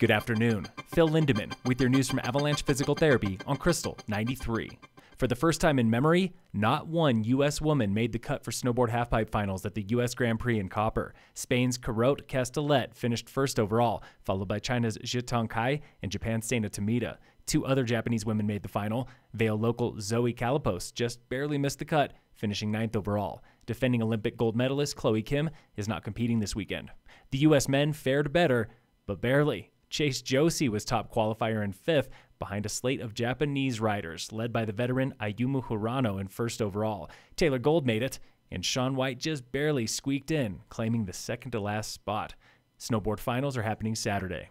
Good afternoon. Phil Lindemann with your news from Avalanche Physical Therapy on Krystal 93. For the first time in memory, not one U.S. woman made the cut for snowboard halfpipe finals at the U.S. Grand Prix in Copper. Spain's Carot Castellet finished first overall, followed by China's Zhitong Kai and Japan's Seina Tomita. Two other Japanese women made the final. Vail local Zoe Kalapos just barely missed the cut, finishing ninth overall. Defending Olympic gold medalist Chloe Kim is not competing this weekend. The U.S. men fared better, but barely. Chase Josie was top qualifier in fifth, behind a slate of Japanese riders, led by the veteran Ayumu Hirano in first overall. Taylor Gold made it, and Shaun White just barely squeaked in, claiming the second-to-last spot. Snowboard finals are happening Saturday.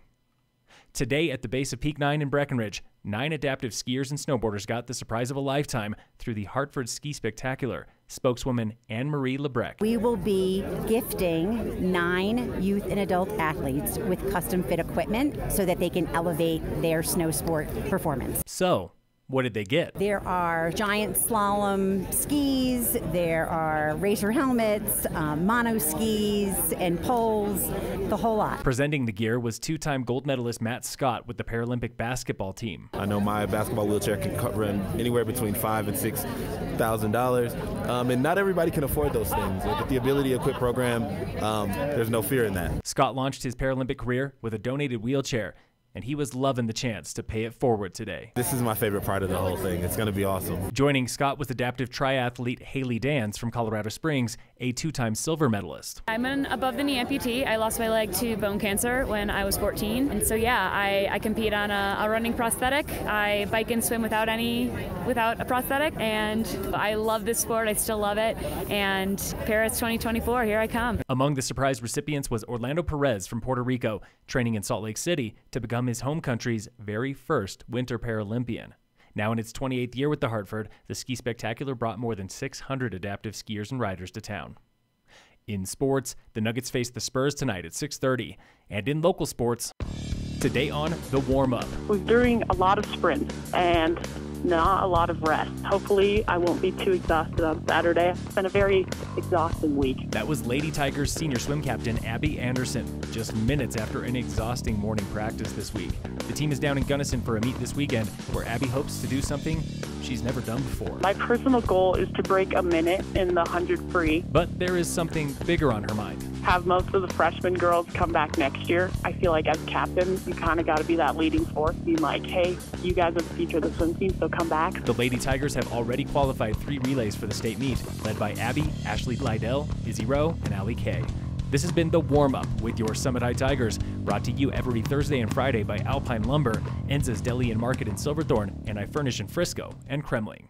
Today at the base of Peak 9 in Breckenridge, 9 adaptive skiers and snowboarders got the surprise of a lifetime through the Hartford Ski Spectacular. Spokeswoman Anne-Marie Lebrecq. We will be gifting 9 youth and adult athletes with custom fit equipment so that they can elevate their snow sport performance. So, what did they get? There are giant slalom skis, there are racer helmets, mono skis, and poles, the whole lot. Presenting the gear was two-time gold medalist Matt Scott with the Paralympic basketball team. I know my basketball wheelchair can run anywhere between $5,000 and $6,000, and not everybody can afford those things. With the Ability Equip program, there's no fear in that. Scott launched his Paralympic career with a donated wheelchair, and he was loving the chance to pay it forward today. This is my favorite part of the whole thing. It's going to be awesome. Joining Scott was adaptive triathlete Haley Dance from Colorado Springs, a two-time silver medalist. I'm an above-the-knee amputee. I lost my leg to bone cancer when I was 14. And so, yeah, I compete on a running prosthetic. I bike and swim without a prosthetic. And I love this sport. I still love it. And Paris 2024, here I come. Among the surprise recipients was Orlando Perez from Puerto Rico, training in Salt Lake City to become his home country's very first Winter Paralympian. Now in its 28th year with the Hartford, the Ski Spectacular brought more than 600 adaptive skiers and riders to town. In sports, the Nuggets face the Spurs tonight at 6:30. And in local sports, today on The Warmup. We're doing a lot of sprints and not a lot of rest. Hopefully, I won't be too exhausted on Saturday. It's been a very exhausting week. That was Lady Tigers senior swim captain Abby Anderson, just minutes after an exhausting morning practice this week. The team is down in Gunnison for a meet this weekend, where Abby hopes to do something she's never done before. My personal goal is to break a minute in the 100 free. But there is something bigger on her mind. Have most of the freshman girls come back next year. I feel like as captain, you kind of got to be that leading force, being like, hey, you guys are the future of the swim team, so come back. The Lady Tigers have already qualified 3 relays for the state meet, led by Abby, Ashley Lydell, Izzy Rowe, and Allie Kay. This has been The Warm-Up with your Summit High Tigers, brought to you every Thursday and Friday by Alpine Lumber, Enza's Deli and Market in Silverthorne, and I Furnish in Frisco and Kremling.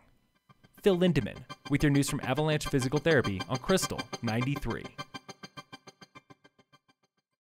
Phil Lindemann with your news from Avalanche Physical Therapy on Krystal 93.